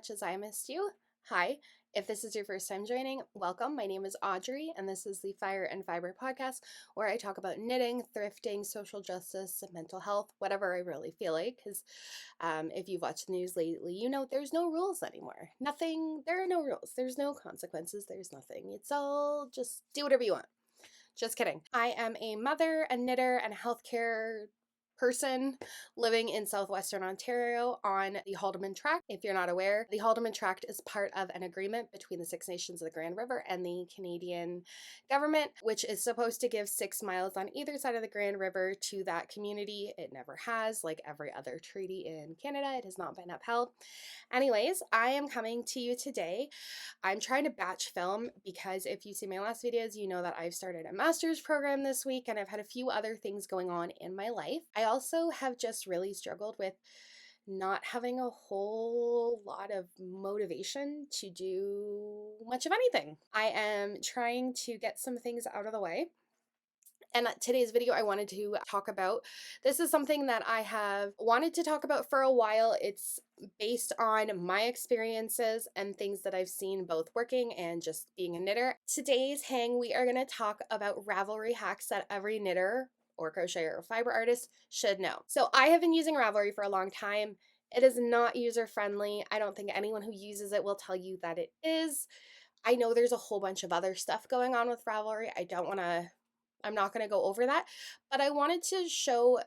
much as I missed you. Hi. If this is your first time joining, welcome. My name is Audrey, and this is the Fire and Fiber podcast where I talk about knitting, thrifting, social justice, mental health, whatever I really feel like. Because if you've watched the news lately, you know there's no rules anymore. There are no rules. There's no consequences. There's nothing. It's all just do whatever you want. Just kidding. I am a mother, a knitter, and a healthcare person living in southwestern Ontario on the Haldimand Tract. If you're not aware, the Haldimand Tract is part of an agreement between the Six Nations of the Grand River and the Canadian government, which is supposed to give 6 miles on either side of the Grand River to that community. It never has, like every other treaty in Canada. It has not been upheld. Anyways, I am coming to you today. I'm trying to batch film because if you see my last videos, you know that I've started a master's program this week and I've had a few other things going on in my life. I also have just really struggled with not having a whole lot of motivation to do much of anything. I am trying to get some things out of the way. And today's video, I wanted to talk about, this is something that I have wanted to talk about for a while. It's based on my experiences and things that I've seen both working and just being a knitter. Today's hang, we are going to talk about Ravelry hacks that every knitter or crocheter or fiber artist should know. So I have been using Ravelry for a long time. It is not user friendly. I don't think anyone who uses it will tell you that it is. I know there's a whole bunch of other stuff going on with Ravelry. I'm not going to go over that, but I wanted to show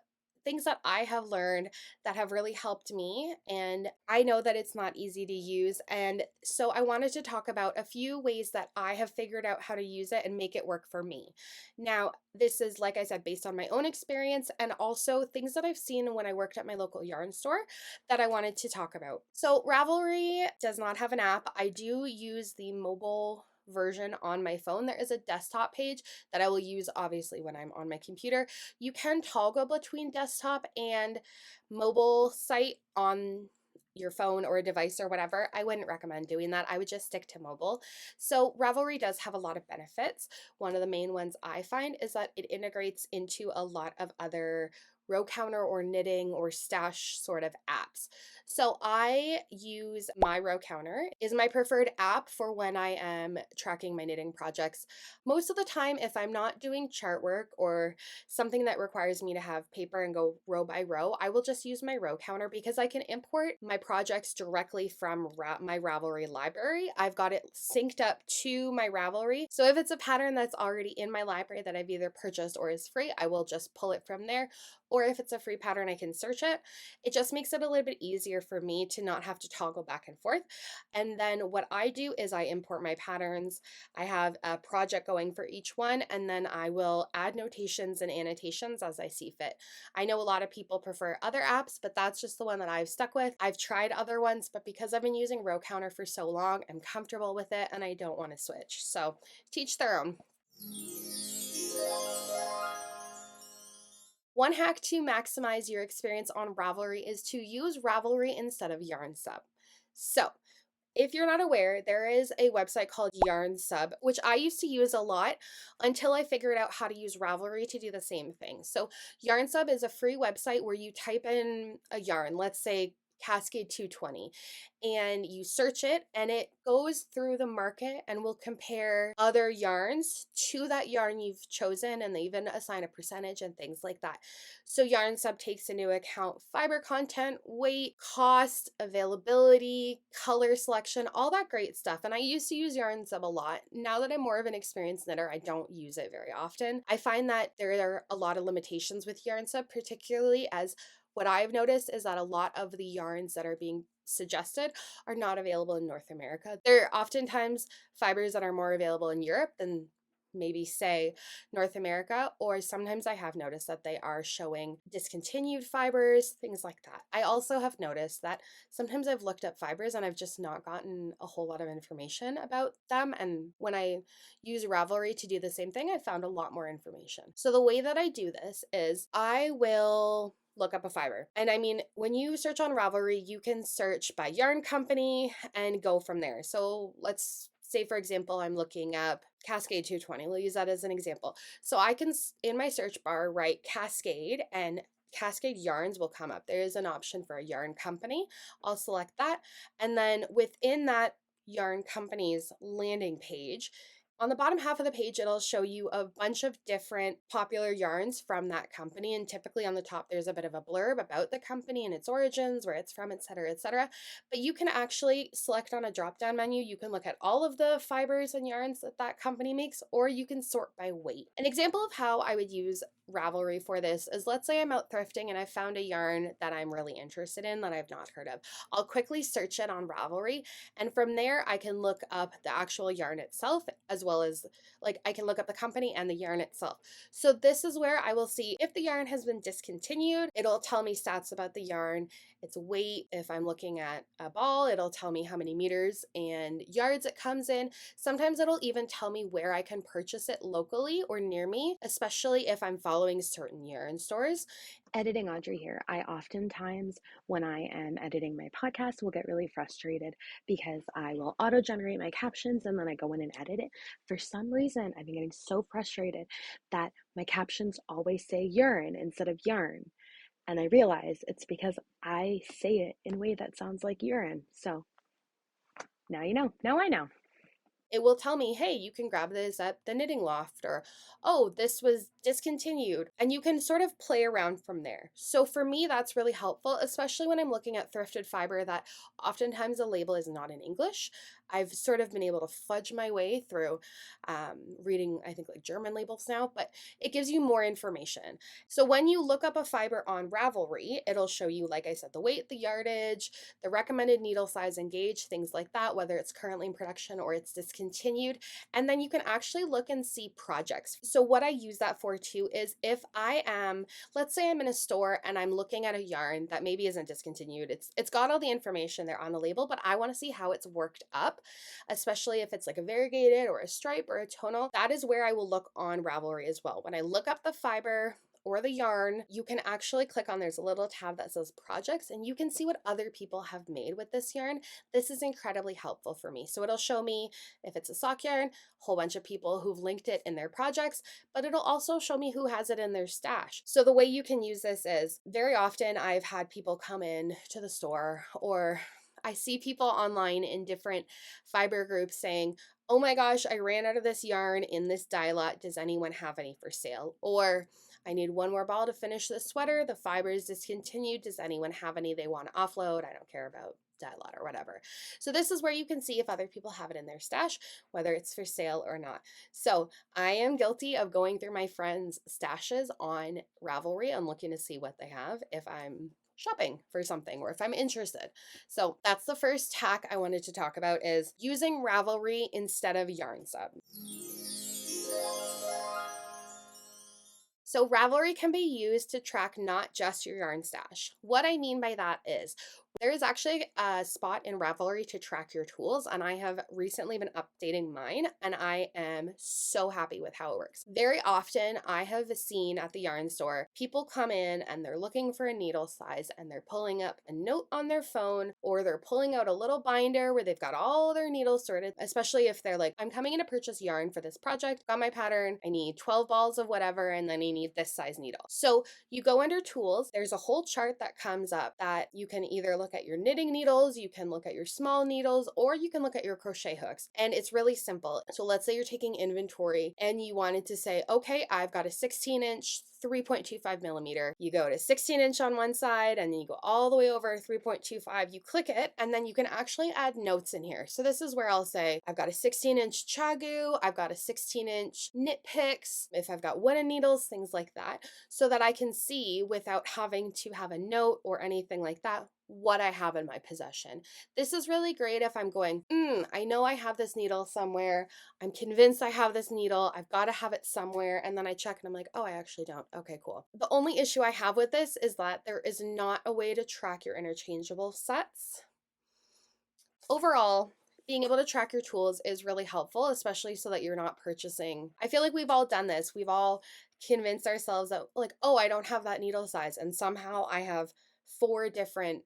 things that I have learned that have really helped me, and I know that it's not easy to use, and so I wanted to talk about a few ways that I have figured out how to use it and make it work for me. Now, this is, like I said, based on my own experience and also things that I've seen when I worked at my local yarn store that I wanted to talk about. So Ravelry does not have an app. I do use the mobile version on my phone. There is a desktop page that I will use obviously when I'm on my computer. You can toggle between desktop and mobile site on your phone or a device or whatever. I wouldn't recommend doing that. I would just stick to mobile. So Ravelry does have a lot of benefits. One of the main ones I find is that it integrates into a lot of other row counter or knitting or stash sort of apps. So I use my row counter is my preferred app for when I am tracking my knitting projects. Most of the time, if I'm not doing chart work or something that requires me to have paper and go row by row, I will just use my row counter because I can import my projects directly from my Ravelry library. I've got it synced up to my Ravelry. So if it's a pattern that's already in my library that I've either purchased or is free, I will just pull it from there. Or if it's a free pattern, I can search it. It just makes it a little bit easier for me to not have to toggle back and forth. And then what I do is I import my patterns. I have a project going for each one, and then I will add notations and annotations as I see fit. I know a lot of people prefer other apps, but that's just the one that I've stuck with. I've tried other ones, but because I've been using row counter for so long, I'm comfortable with it and I don't want to switch. So teach their own. One hack to maximize your experience on Ravelry is to use Ravelry instead of Yarn Sub. So, if you're not aware, there is a website called Yarn Sub, which I used to use a lot until I figured out how to use Ravelry to do the same thing. So, Yarn Sub is a free website where you type in a yarn, let's say Cascade 220, and you search it and it goes through the market and will compare other yarns to that yarn you've chosen, and they even assign a percentage and things like that. So Yarn Sub takes into account fiber content, weight, cost, availability, color selection, all that great stuff. And I used to use Yarn Sub a lot. Now that I'm more of an experienced knitter, I don't use it very often. I find that there are a lot of limitations with Yarn Sub, particularly as what I've noticed is that a lot of the yarns that are being suggested are not available in North America. There are oftentimes fibers that are more available in Europe than maybe say North America, or sometimes I have noticed that they are showing discontinued fibers, things like that. I also have noticed that sometimes I've looked up fibers and I've just not gotten a whole lot of information about them, and when I use Ravelry to do the same thing, I found a lot more information. So the way that I do this is I will look up a fiber. And I mean, when you search on Ravelry, you can search by yarn company and go from there. So let's say, for example, I'm looking up Cascade 220. We'll use that as an example. So I can, in my search bar, write Cascade and Cascade Yarns will come up. There is an option for a yarn company. I'll select that. And then within that yarn company's landing page, on the bottom half of the page, it'll show you a bunch of different popular yarns from that company. And typically on the top, there's a bit of a blurb about the company and its origins, where it's from, et cetera, et cetera. But you can actually select on a drop down menu. You can look at all of the fibers and yarns that that company makes, or you can sort by weight. An example of how I would use Ravelry for this is, let's say I'm out thrifting and I found a yarn that I'm really interested in that I've not heard of. I'll quickly search it on Ravelry, and from there I can look up the actual yarn itself, as well as I can look up the company and the yarn itself. So this is where I will see if the yarn has been discontinued. It'll tell me stats about the yarn, its weight. If I'm looking at a ball, it'll tell me how many meters and yards it comes in. Sometimes it'll even tell me where I can purchase it locally or near me, especially if I'm following certain yarn stores. Editing Audrey here. I oftentimes, when I am editing my podcast, will get really frustrated because I will auto generate my captions and then I go in and edit it. For some reason, I've been getting so frustrated that my captions always say urine instead of yarn. And I realize it's because I say it in a way that sounds like urine. So now you know. Now I know. It will tell me, hey, you can grab this at the Knitting Loft, or, oh, this was discontinued. And you can sort of play around from there. So for me, that's really helpful, especially when I'm looking at thrifted fiber that oftentimes the label is not in English. I've sort of been able to fudge my way through reading, I think, like German labels now, but it gives you more information. So when you look up a fiber on Ravelry, it'll show you, like I said, the weight, the yardage, the recommended needle size and gauge, things like that, whether it's currently in production or it's discontinued. And then you can actually look and see projects. So what I use that for too is, if I am, let's say I'm in a store and I'm looking at a yarn that maybe isn't discontinued, it's got all the information there on the label, but I want to see how it's worked up, especially if it's like a variegated or a stripe or a tonal. That is where I will look on Ravelry as well. When I look up the fiber or the yarn, you can actually click on, there's a little tab that says projects, and you can see what other people have made with this yarn. This is incredibly helpful for me. So it'll show me if it's a sock yarn, a whole bunch of people who've linked it in their projects, but it'll also show me who has it in their stash. So the way you can use this is, very often I've had people come in to the store, or I see people online in different fiber groups saying, oh my gosh, I ran out of this yarn in this dye lot. Does anyone have any for sale? Or, I need one more ball to finish this sweater. The fiber is discontinued. Does anyone have any they want to offload? I don't care about dye lot or whatever. So this is where you can see if other people have it in their stash, whether it's for sale or not. So I am guilty of going through my friends' stashes on Ravelry and looking to see what they have if I'm shopping for something or if I'm interested. So that's the first hack I wanted to talk about, is using Ravelry instead of YarnSub. So Ravelry can be used to track not just your yarn stash. What I mean by that is, there is actually a spot in Ravelry to track your tools, and I have recently been updating mine, and I am so happy with how it works. Very often, I have seen at the yarn store, people come in and they're looking for a needle size, and they're pulling up a note on their phone, or they're pulling out a little binder where they've got all their needles sorted, especially if they're like, I'm coming in to purchase yarn for this project, got my pattern, I need 12 balls of whatever, and then I need this size needle. So you go under tools, there's a whole chart that comes up that you can either look at your knitting needles, you can look at your small needles, or you can look at your crochet hooks. And it's really simple. So let's say you're taking inventory and you wanted to say, okay, I've got a 16-inch 3.25 millimeter. You go to 16-inch on one side and then you go all the way over 3.25, you click it, and then you can actually add notes in here. So this is where I'll say, I've got a 16-inch chagu, I've got a 16-inch knit picks, if I've got wooden needles, things like that, so that I can see without having to have a note or anything like that what I have in my possession. This is really great if I'm going, I know I have this needle somewhere. I'm convinced I have this needle. I've got to have it somewhere. And then I check and I'm like, oh, I actually don't. Okay, cool. The only issue I have with this is that there is not a way to track your interchangeable sets. Overall, being able to track your tools is really helpful, especially so that you're not purchasing. I feel like we've all done this. We've all convinced ourselves that, like, oh, I don't have that needle size, and somehow I have 4 different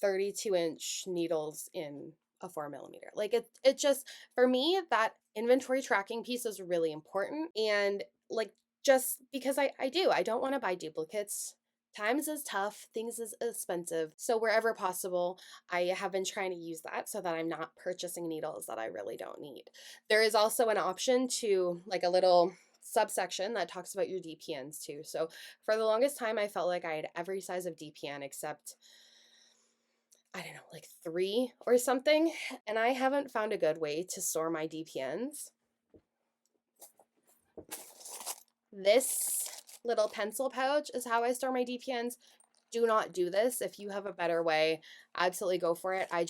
32-inch needles in a 4 millimeter. Like, it just, for me, that inventory tracking piece is really important. And like, just because I don't want to buy duplicates Times is tough, things is expensive. So wherever possible, I have been trying to use that so that I'm not purchasing needles that I really don't need. There is also an option to like a little subsection that talks about your DPNs too. So for the longest time, I felt like I had every size of DPN except, I don't know, like 3 or something. And I haven't found a good way to store my DPNs. This little pencil pouch is how I store my DPNs. Do not do this. If you have a better way, absolutely go for it. I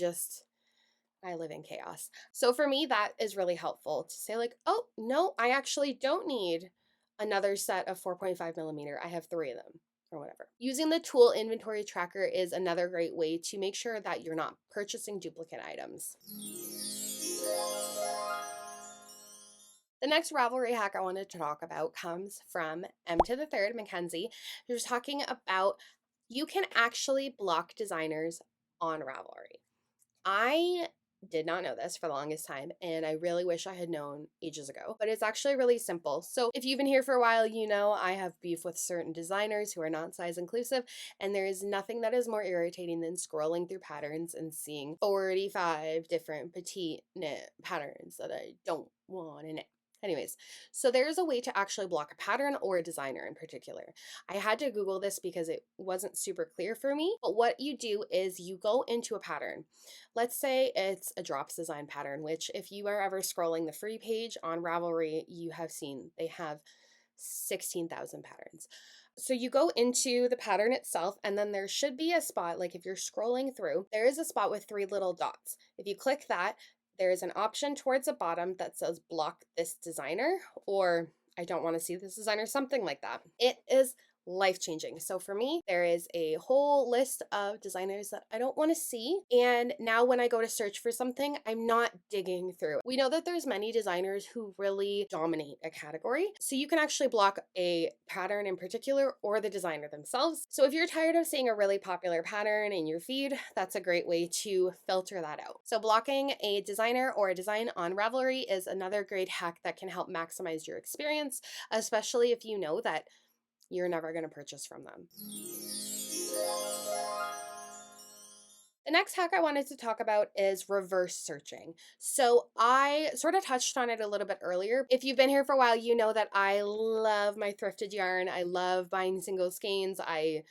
live in chaos. So for me, that is really helpful to say, like, oh, no, I actually don't need another set of 4.5 millimeter. I have 3 of them or whatever. Using the tool inventory tracker is another great way to make sure that you're not purchasing duplicate items. The next Ravelry hack I wanted to talk about comes from M to the third, Mackenzie, who's talking about you can actually block designers on Ravelry. I did not know this for the longest time, and I really wish I had known ages ago, but it's actually really simple. So if you've been here for a while, you know I have beef with certain designers who are not size inclusive, and there is nothing that is more irritating than scrolling through patterns and seeing 45 different petite knit patterns that I don't want to knit. Anyways, so there's a way to actually block a pattern or a designer in particular. I had to Google this because it wasn't super clear for me, but what you do is you go into a pattern. Let's say it's a drops design pattern, which if you are ever scrolling the free page on Ravelry, you have seen they have 16,000 patterns. So you go into the pattern itself, and then there should be a spot, like if you're scrolling through, there is a spot with 3 little dots. If you click that, there is an option towards the bottom that says block this designer, or I don't want to see this designer, something like that. It is life-changing. So for me, there is a whole list of designers that I don't want to see. And now when I go to search for something, I'm not digging through. We know that there's many designers who really dominate a category. So you can actually block a pattern in particular or the designer themselves. So if you're tired of seeing a really popular pattern in your feed, that's a great way to filter that out. So blocking a designer or a design on Ravelry is another great hack that can help maximize your experience, especially if you know that you're never going to purchase from them. The next hack I wanted to talk about is reverse searching. So I sort of touched on it a little bit earlier. If you've been here for a while, you know that I love my thrifted yarn. I love buying single skeins. I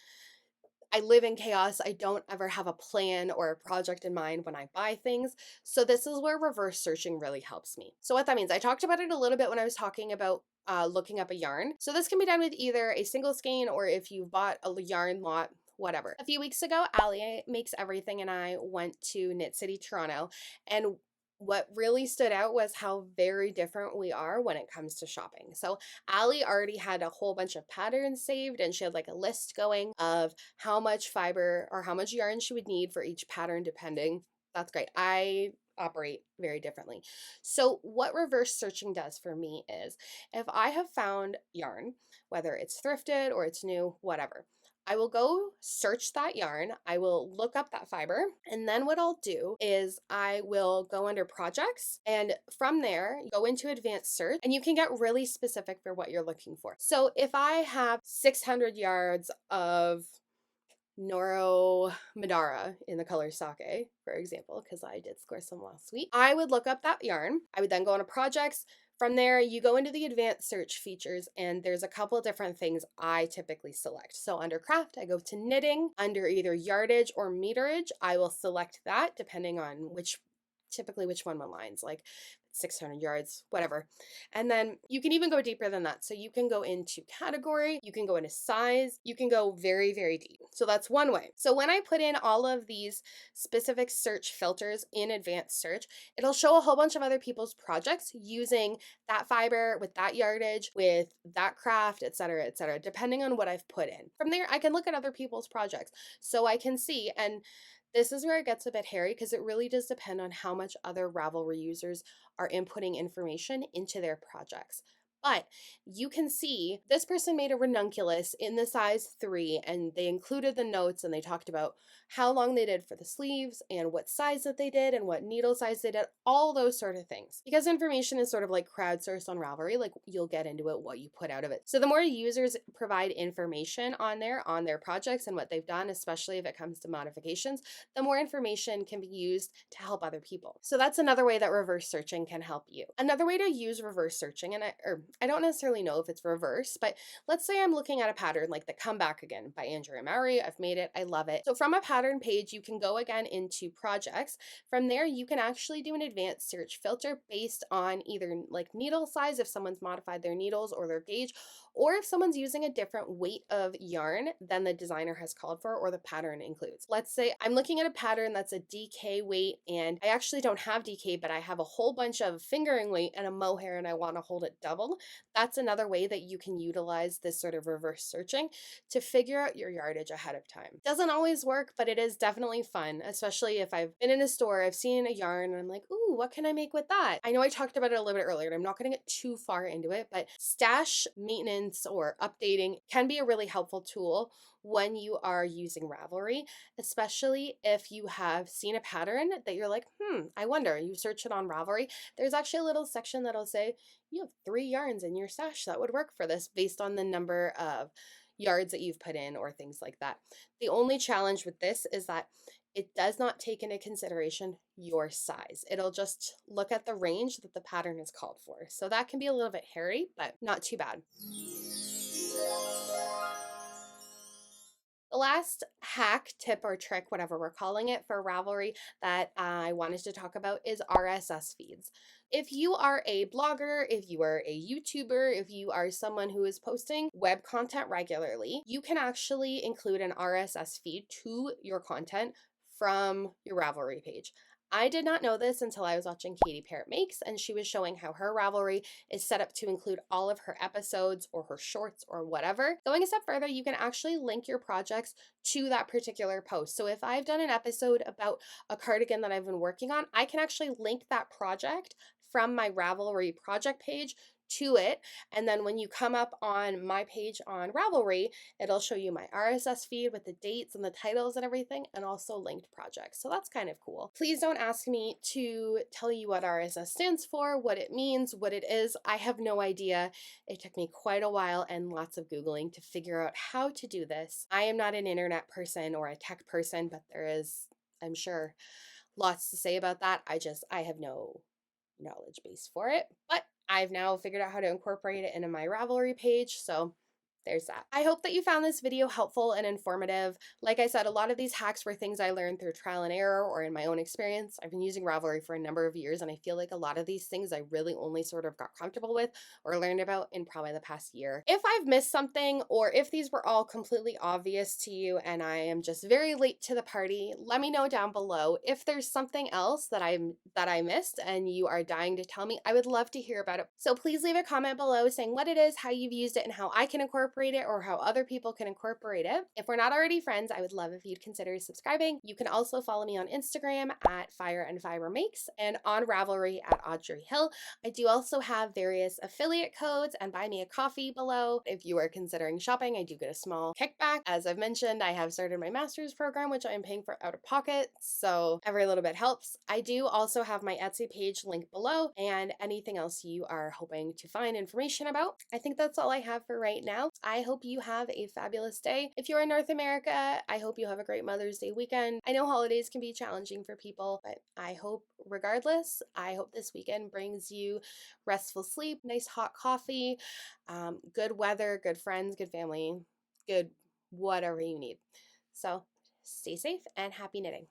live in chaos. I don't ever have a plan or a project in mind when I buy things. So this is where reverse searching really helps me. So what that means, I talked about it a little bit when I was talking about looking up a yarn. So this can be done with either a single skein or if you bought a yarn lot, whatever. A few weeks ago, Ali Makes Everything and I went to Knit City, Toronto, and what really stood out was how very different we are when it comes to shopping. So Ali already had a whole bunch of patterns saved, and she had like a list going of how much fiber or how much yarn she would need for each pattern depending. That's great. I operate very differently. So what reverse searching does for me is if I have found yarn, whether it's thrifted or it's new, whatever, I will go search that yarn. I will look up that fiber. And then what I'll do is I will go under projects. And from there, go into advanced search. And you can get really specific for what you're looking for. So if I have 600 yards of Noro Madara in the color sake, for example, because I did score some last week, I would look up that yarn. I would then go into projects. From there, you go into the advanced search features, and there's a couple of different things I typically select. So under craft, I go to knitting. Under either yardage or meterage, I will select that depending on typically which one aligns, like 600 yards, whatever. And then you can even go deeper than that. So you can go into category, you can go into size, you can go very, very deep. So that's one way. So when I put in all of these specific search filters in advanced search, it'll show a whole bunch of other people's projects using that fiber with that yardage, with that craft, etc., etc., depending on what I've put in. From there, I can look at other people's projects. So I can see, and this is where it gets a bit hairy because it really does depend on how much other Ravelry users are inputting information into their projects. But you can see this person made a ranunculus in the size 3, and they included the notes and they talked about how long they did for the sleeves and what size that they did and what needle size they did, all those sort of things. Because information is sort of like crowdsourced on Ravelry, like you'll get into it, what you put out of it. So the more users provide information on their projects and what they've done, especially if it comes to modifications, the more information can be used to help other people. So that's another way that reverse searching can help you. Another way to use reverse searching, and I don't necessarily know if it's reverse, but let's say I'm looking at a pattern like the Come Back Again by Andrea Mowry. I've made it. I love it. So from a pattern page, you can go again into projects. From there, you can actually do an advanced search filter based on either like needle size, if someone's modified their needles or their gauge, or if someone's using a different weight of yarn than the designer has called for or the pattern includes. Let's say I'm looking at a pattern that's a DK weight, and I actually don't have DK, but I have a whole bunch of fingering weight and a mohair and I want to hold it double. That's another way that you can utilize this sort of reverse searching to figure out your yardage ahead of time. Doesn't always work, but it is definitely fun, especially if I've been in a store, I've seen a yarn, and I'm like, ooh, what can I make with that? I know I talked about it a little bit earlier, and I'm not going to get too far into it, but stash maintenance or updating can be a really helpful tool when you are using Ravelry, especially if you have seen a pattern that you're like, I wonder, you search it on Ravelry. There's actually a little section that'll say, you have 3 yarns in your stash that would work for this based on the number of yards that you've put in or things like that. The only challenge with this is that it does not take into consideration your size. It'll just look at the range that the pattern is called for. So that can be a little bit hairy, but not too bad. The last hack, tip, or trick, whatever we're calling it for Ravelry that I wanted to talk about is RSS feeds. If you are a blogger, if you are a YouTuber, if you are someone who is posting web content regularly, you can actually include an RSS feed to your content from your Ravelry page. I did not know this until I was watching Katie Parrott Makes, and she was showing how her Ravelry is set up to include all of her episodes or her shorts or whatever. Going a step further, you can actually link your projects to that particular post. So if I've done an episode about a cardigan that I've been working on, I can actually link that project from my Ravelry project page to it. And then when you come up on my page on Ravelry, it'll show you my RSS feed with the dates and the titles and everything, and also linked projects. So that's kind of cool. Please don't ask me to tell you what RSS stands for, what it means, what it is. I have no idea. It took me quite a while and lots of Googling to figure out how to do this. I am not an internet person or a tech person, but there is, I'm sure, lots to say about that. I have no knowledge base for it, but I've now figured out how to incorporate it into my Ravelry page, so there's that. I hope that you found this video helpful and informative. Like I said, a lot of these hacks were things I learned through trial and error or in my own experience. I've been using Ravelry for a number of years, and I feel like a lot of these things I really only sort of got comfortable with or learned about in probably the past year. If I've missed something, or if these were all completely obvious to you and I am just very late to the party, let me know down below. If there's something else that I missed and you are dying to tell me, I would love to hear about it. So please leave a comment below saying what it is, how you've used it, and how I can incorporate it or how other people can incorporate it. If we're not already friends, I would love if you'd consider subscribing. You can also follow me on Instagram at Fire and Fiber Makes and on Ravelry at Audrey Hill. I do also have various affiliate codes and buy me a coffee below. If you are considering shopping, I do get a small kickback. As I've mentioned, I have started my master's program, which I am paying for out of pocket, so every little bit helps. I do also have my Etsy page linked below and anything else you are hoping to find information about. I think that's all I have for right now. I hope you have a fabulous day. If you're in North America, I hope you have a great Mother's Day weekend. I know holidays can be challenging for people, but I hope regardless, I hope this weekend brings you restful sleep, nice hot coffee, good weather, good friends, good family, good whatever you need. So stay safe and happy knitting.